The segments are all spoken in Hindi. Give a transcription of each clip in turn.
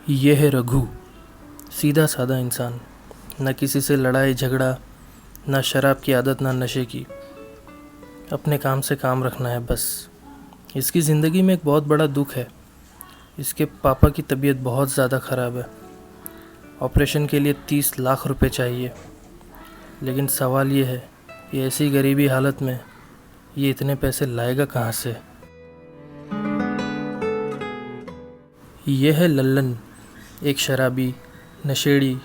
ये है रघु, सीधा साधा इंसान। न किसी से लड़ाई झगड़ा, ना शराब की आदत, ना नशे की। अपने काम से काम रखना है बस। इसकी ज़िंदगी में एक बहुत बड़ा दुख है। इसके पापा की तबीयत बहुत ज़्यादा ख़राब है। ऑपरेशन के लिए 30 लाख रुपए चाहिए। लेकिन सवाल ये है कि ऐसी गरीबी हालत में ये इतने पैसे लाएगा कहाँ से। यह है लल्लन, एक शराबी, नशेड़ी,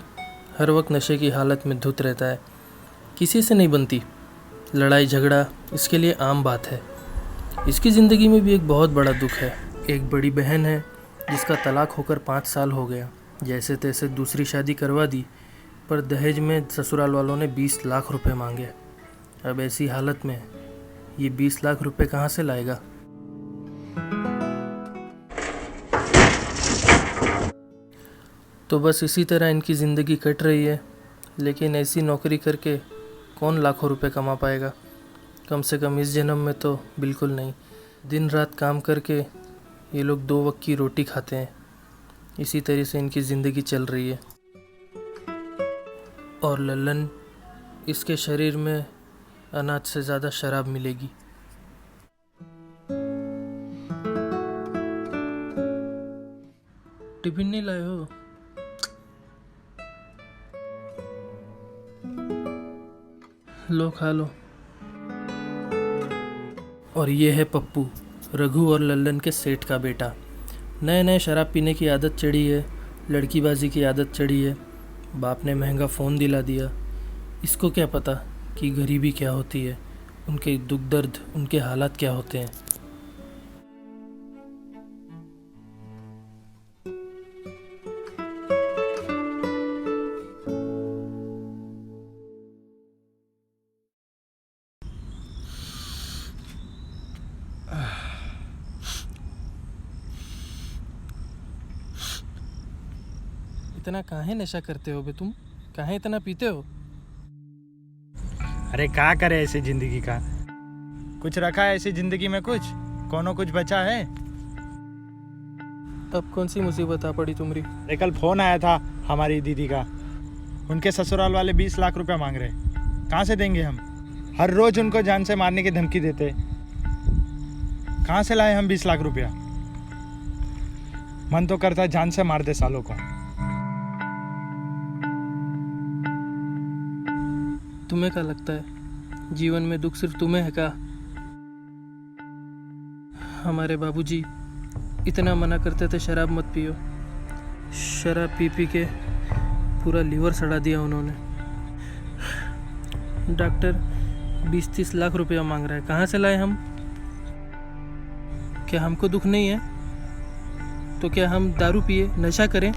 हर वक्त नशे की हालत में धुत रहता है। किसी से नहीं बनती, लड़ाई झगड़ा इसके लिए आम बात है। इसकी ज़िंदगी में भी एक बहुत बड़ा दुख है। एक बड़ी बहन है जिसका तलाक होकर 5 साल हो गया। जैसे तैसे दूसरी शादी करवा दी, पर दहेज में ससुराल वालों ने 20 लाख रुपए मांगे। अब ऐसी हालत में ये 20 लाख रुपए कहाँ से लाएगा। तो बस इसी तरह इनकी ज़िंदगी कट रही है। लेकिन ऐसी नौकरी करके कौन लाखों रुपए कमा पाएगा। कम से कम इस जन्म में तो बिल्कुल नहीं। दिन रात काम करके ये लोग 2 वक्त की रोटी खाते हैं। इसी तरह से इनकी ज़िंदगी चल रही है। और लल्लन, इसके शरीर में अनाज से ज़्यादा शराब मिलेगी। टिफिन नहीं लाए हो? लो खा लो। और ये है पप्पू, रघु और लल्लन के सेठ का बेटा। नए नए शराब पीने की आदत चढ़ी है, लड़कीबाजी की आदत चढ़ी है। बाप ने महंगा फ़ोन दिला दिया। इसको क्या पता कि गरीबी क्या होती है, उनके दुख दर्द, उनके हालात क्या होते हैं। इतना काहे नशा करते हो बे तुम? काहे इतना पीते हो? अरे क्या करे ऐसी जिंदगी का। कुछ रखा है ऐसी जिंदगी में? कुछ कोनो कुछ बचा है? अब कौन सी मुसीबत आ पड़ी तुम्हारी? अरे कल फोन आया था हमारी दीदी का। उनके ससुराल वाले 20 लाख रुपए मांग रहे। कहाँ से देंगे हम? हर रोज उनको जान से मारने की धमकी देते। कहाँ से लाए हम 20 लाख रुपया? मन तो करता है जान से मार दे सालों को। तुम्हें क्या लगता है जीवन में दुख सिर्फ तुम्हें है क्या? हमारे बाबूजी इतना मना करते थे शराब मत पियो। शराब पी पी के पूरा लीवर सड़ा दिया उन्होंने। डॉक्टर 20-30 लाख रुपया मांग रहा है। कहाँ से लाए हम? क्या हमको दुख नहीं है तो क्या हम दारू पिए, नशा करें?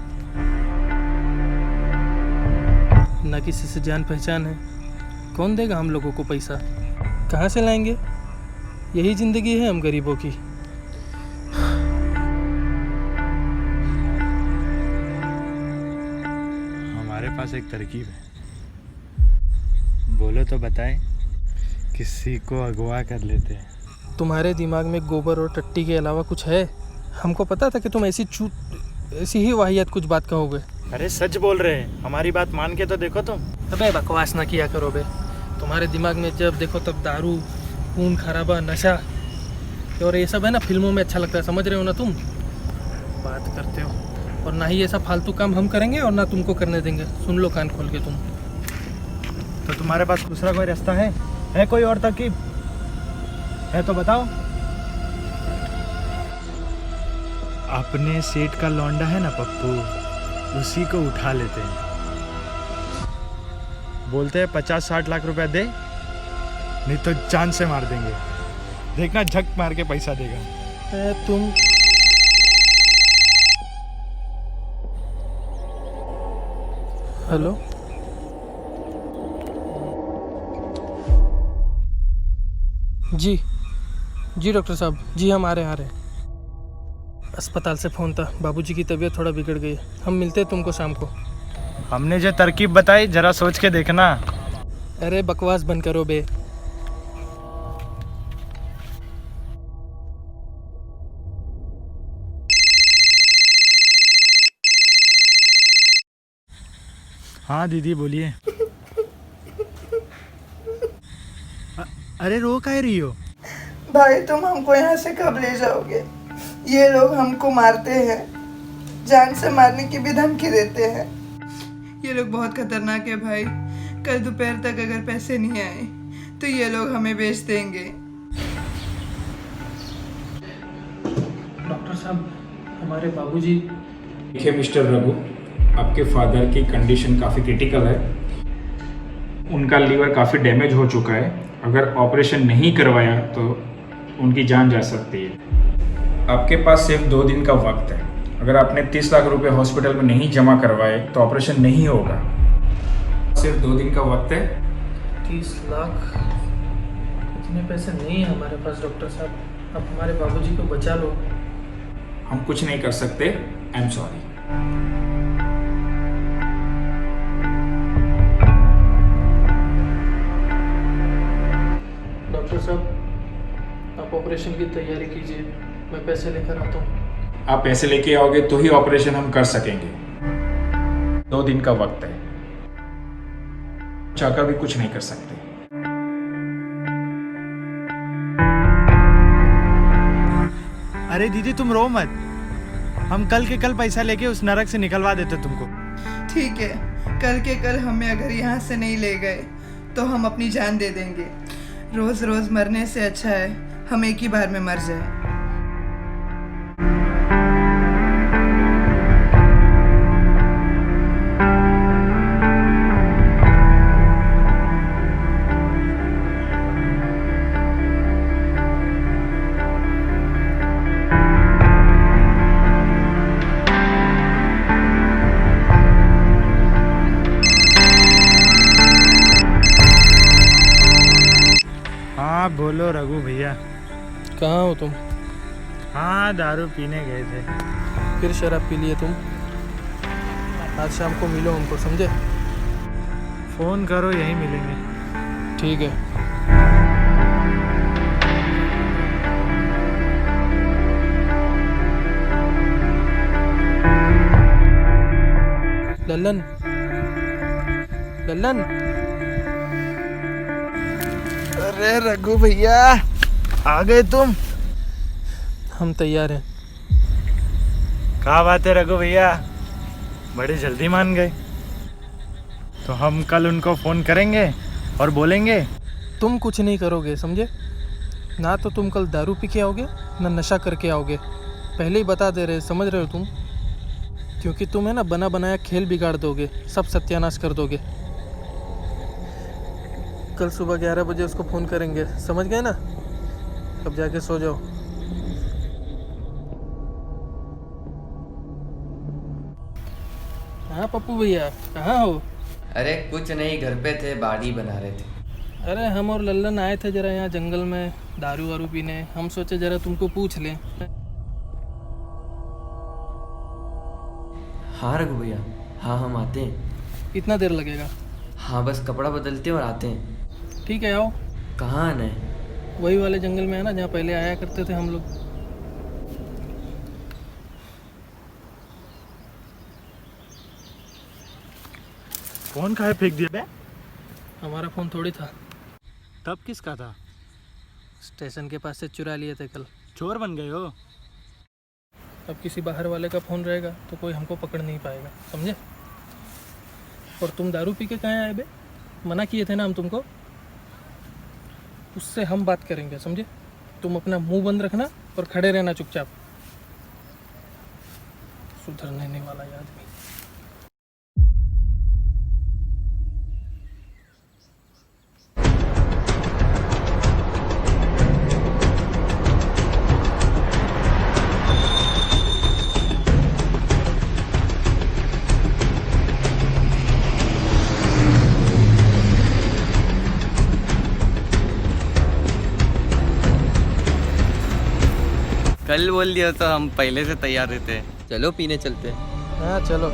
ना किसी से जान पहचान है, कौन देगा हम लोगों को पैसा? कहाँ से लाएंगे? यही ज़िंदगी है हम गरीबों की। हमारे पास एक तरकीब है, बोले तो बताएं। किसी को अगवा कर लेते हैं। तुम्हारे दिमाग में गोबर और टट्टी के अलावा कुछ है? हमको पता था कि तुम ऐसी ही वाहियात कुछ बात कहोगे। अरे सच बोल रहे हैं, हमारी बात मान के तो देखो तुम। अबे बकवास ना किया करो बे। तुम्हारे दिमाग में जब देखो तब दारू, खून खराबा, नशा और ये सब है ना, फिल्मों में अच्छा लगता है। समझ रहे हो ना तुम? बात करते हो। और ना ही ऐसा फालतू काम हम करेंगे और ना तुमको करने देंगे। सुन लो कान खोल के तुम। तो तुम्हारे पास दूसरा कोई रास्ता है कोई और तरकीब है तो बताओ। अपने सेठ का लौंडा है ना पप्पू, उसी को उठा लेते हैं। बोलते हैं 50-60 लाख रुपया दे, नहीं तो जान से मार देंगे। देखना झक मार के पैसा देगा। तुम हेलो, जी डॉक्टर साहब, जी हम आ रहे हैं। अस्पताल से फ़ोन था, बाबूजी की तबीयत थोड़ा बिगड़ गई है। हम मिलते हैं तुमको शाम को। हमने जो तरकीब बताई जरा सोच के देखना। अरे बकवास बंद करो बे। हाँ दीदी बोलिए। अरे रो काहे रही हो? भाई तुम हमको यहाँ से कब ले जाओगे? ये लोग हमको मारते हैं, जान से मारने की भी धमकी देते हैं। ये लोग बहुत खतरनाक है भाई। कल दोपहर तक अगर पैसे नहीं आए तो ये लोग हमें बेच देंगे। डॉक्टर साहब, हमारे बाबूजी। देखिए मिस्टर रघु, आपके फादर की कंडीशन काफ़ी क्रिटिकल है। उनका लीवर काफ़ी डैमेज हो चुका है। अगर ऑपरेशन नहीं करवाया तो उनकी जान जा सकती है। आपके पास सिर्फ 2 दिन का वक्त है। अगर आपने 30 लाख रुपए हॉस्पिटल में नहीं जमा करवाए तो ऑपरेशन नहीं होगा। सिर्फ 2 दिन का वक्त है। 30 लाख? इतने पैसे नहीं है हमारे पास डॉक्टर साहब। आप हमारे बाबूजी को बचा लो। हम कुछ नहीं कर सकते। I am sorry. डॉक्टर साहब, आप ऑपरेशन की तैयारी कीजिए, मैं पैसे लेकर आता हूँ। आप पैसे लेके आओगे तो ही ऑपरेशन हम कर सकेंगे। 2 दिन का वक्त है। चाहकर भी कुछ नहीं कर सकते। अरे दीदी तुम रो मत, हम कल के कल पैसा लेके उस नरक से निकलवा देते तुमको। ठीक है, कल के कल हमें अगर यहाँ से नहीं ले गए तो हम अपनी जान दे देंगे। रोज रोज मरने से अच्छा है हम एक ही बार में मर जाए। हाँ बोलो रघु भैया। कहाँ हो तुम? हाँ दारू पीने गए थे। फिर शराब पी लिए तुम? आज शाम को मिलो हमको, समझे? फोन करो, यहीं मिलेंगे। ठीक है। लल्लन, लल्लन। अरे रघु भैया आ गए तुम? हम तैयार हैं। क्या बात है रघु भैया, बड़े जल्दी मान गए। तो हम कल उनको फ़ोन करेंगे और बोलेंगे। तुम कुछ नहीं करोगे, समझे? ना तो तुम कल दारू पी के आओगे ना नशा करके आओगे। पहले ही बता दे रहे, समझ रहे हो तुम? क्योंकि तुम है ना बना बनाया खेल बिगाड़ दोगे, सब सत्यानाश कर दोगे। कल सुबह 11 बजे उसको फ़ोन करेंगे, समझ गए ना? अब जाके सो जाओ। हाँ पप्पू भैया, कहाँ हो? अरे कुछ नहीं, घर पे थे, बाड़ी बना रहे थे। अरे हम और लल्लन आए थे ज़रा यहाँ जंगल में दारू वारू पीने। हम सोचे ज़रा तुमको पूछ लें। हाँ रघु भैया, हाँ हम आते हैं। कितना देर लगेगा? हाँ बस कपड़ा बदलते हैं और आते हैं। ठीक है, आओ। कहाँ आना है? वही वाले जंगल में है ना जहाँ पहले आया करते थे हम लोग। फोन काहे फेंक दिया बे? हमारा फ़ोन थोड़ी था। तब किसका था? स्टेशन के पास से चुरा लिए थे कल। चोर बन गए हो? अब किसी बाहर वाले का फ़ोन रहेगा तो कोई हमको पकड़ नहीं पाएगा, समझे? और तुम दारू पी के कहाँ आए बे? मना किए थे ना हम तुमको। उससे हम बात करेंगे, समझे? तुम अपना मुंह बंद रखना और खड़े रहना चुपचाप। सुधरने नहीं वाला ये आदमी। कल बोल दिया तो हम पहले से तैयार रहते। चलो पीने चलते हैं। हाँ चलो।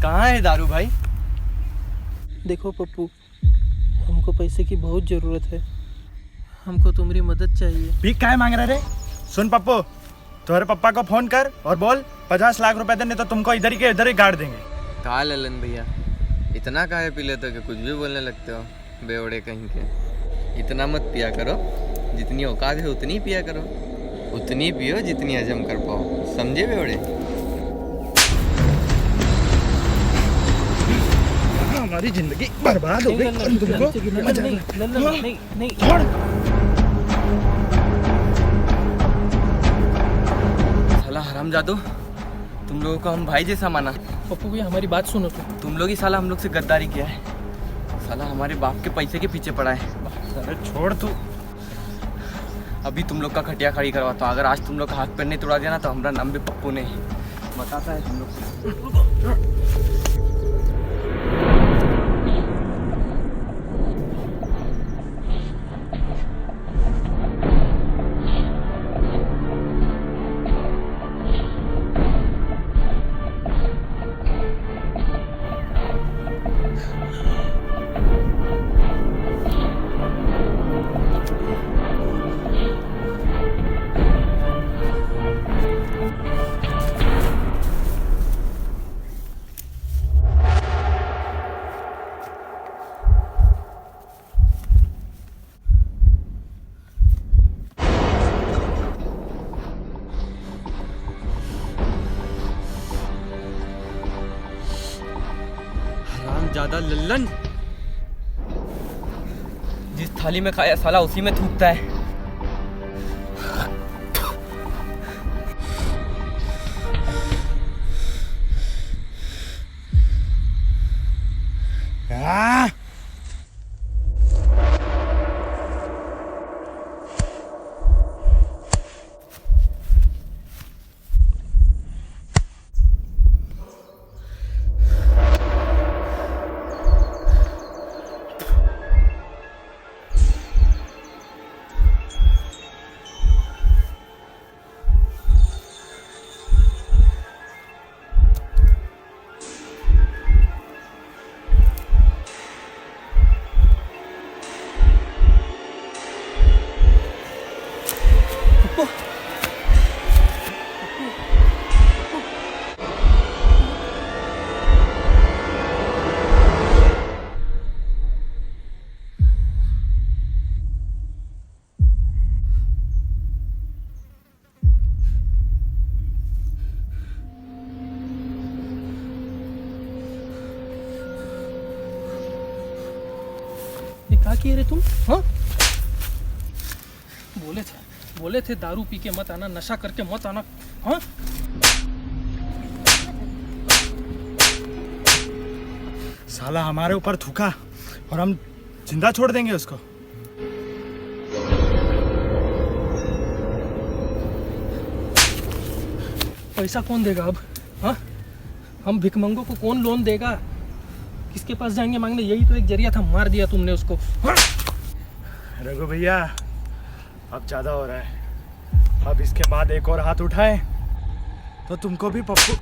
कहाँ है दारू भाई? देखो पप्पू, हमको पैसे की बहुत ज़रूरत है। हमको तुम्हारी मदद चाहिए। भीख काहे मांग रहे रे? सुन पप्पू, तुम्हारे पप्पा को फोन कर और बोल 50 लाख रुपए दे, नहीं तो तुमको इधर ही के इधर ही गाड़ देंगे। कहा ललन भैया, इतना काहे पी लेते हो कि कुछ भी बोलने लगते हो, बेवड़े कहीं के। इतना मत पिया करो, जितनी औकात है उतनी पिया करो, उतनी पियो जितनी हजम कर पाओ, समझे बेवड़े? हमारी जिंदगी बर्बाद हो गई। नहीं। साला हरामजादो, तुम लोगों को हम भाई जैसा माना। पप्पू भैया हमारी बात सुनो तुम लोग ही साला हम लोग से गद्दारी किया है। साला हमारे बाप के पैसे के पीछे पड़ा है। अरे छोड़ तू। अभी तुम लोग का खटिया खड़ी करवाता हूँ। अगर आज तुम लोग का हाथ पैर नहीं तोड़ा दिया ना तो हमारा नाम भी पप्पू ने बताता है तुम लोग। ज्यादा लल्लन, जिस थाली में खाया साला उसी में थूकता है। क्या किए रे तुम? हाँ, बोले थे दारू पी के मत आना, नशा करके मत आना। हाँ, साला हमारे ऊपर थूका और हम जिंदा छोड़ देंगे उसको। पैसा कौन देगा अब? हाँ, हम भिखमंगों को कौन लोन देगा? किसके पास जाएंगे मांगने? यही तो एक जरिया था, मार दिया तुमने उसको। हाँ? रघु भैया, अब ज्यादा हो रहा है। अब इसके बाद एक और हाथ उठाए तो तुमको भी पप्पू।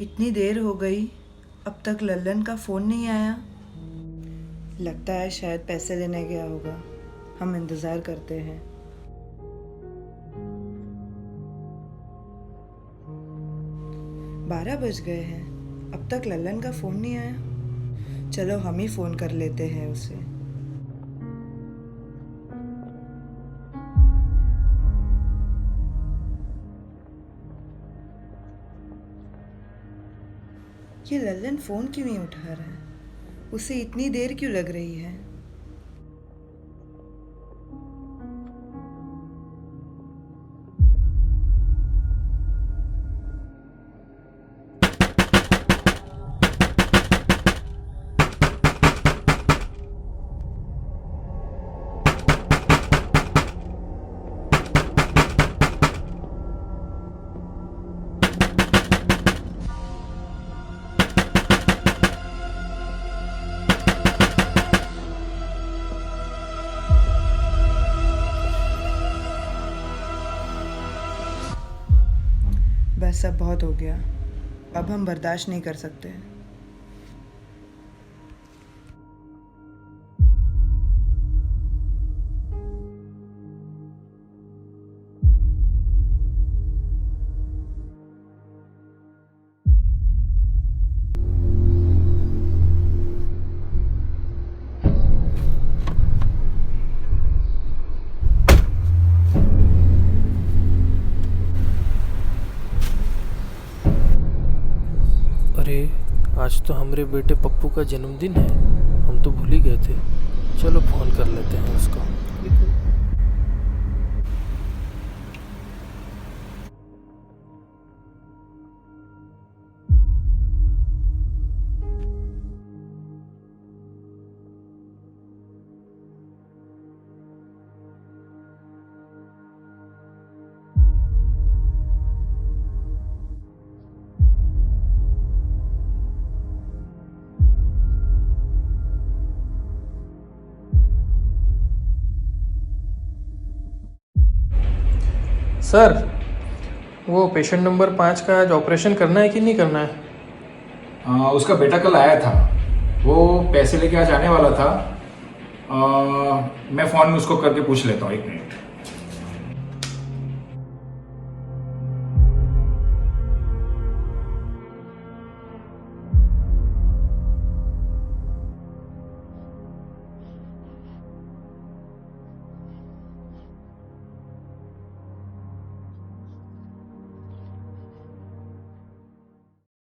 इतनी देर हो गई, अब तक लल्लन का फ़ोन नहीं आया। लगता है शायद पैसे लेने गया होगा। हम इंतज़ार करते हैं। बारह बज गए हैं, अब तक लल्लन का फ़ोन नहीं आया। चलो हम ही फ़ोन कर लेते हैं उसे। ये लल्लन फ़ोन क्यों नहीं उठा रहा है? उसे इतनी देर क्यों लग रही है? बस अब बहुत हो गया, अब हम बर्दाश्त नहीं कर सकते। अरे आज तो हमारे बेटे पप्पू का जन्मदिन है, हम तो भूल ही गए थे। चलो फ़ोन कर लेते हैं उसको। सर, वो पेशेंट नंबर 5 का आज ऑपरेशन करना है कि नहीं करना है? उसका बेटा कल आया था, वो पैसे लेके आज आने वाला था। मैं फ़ोन में उसको करके पूछ लेता हूँ, 1 मिनट।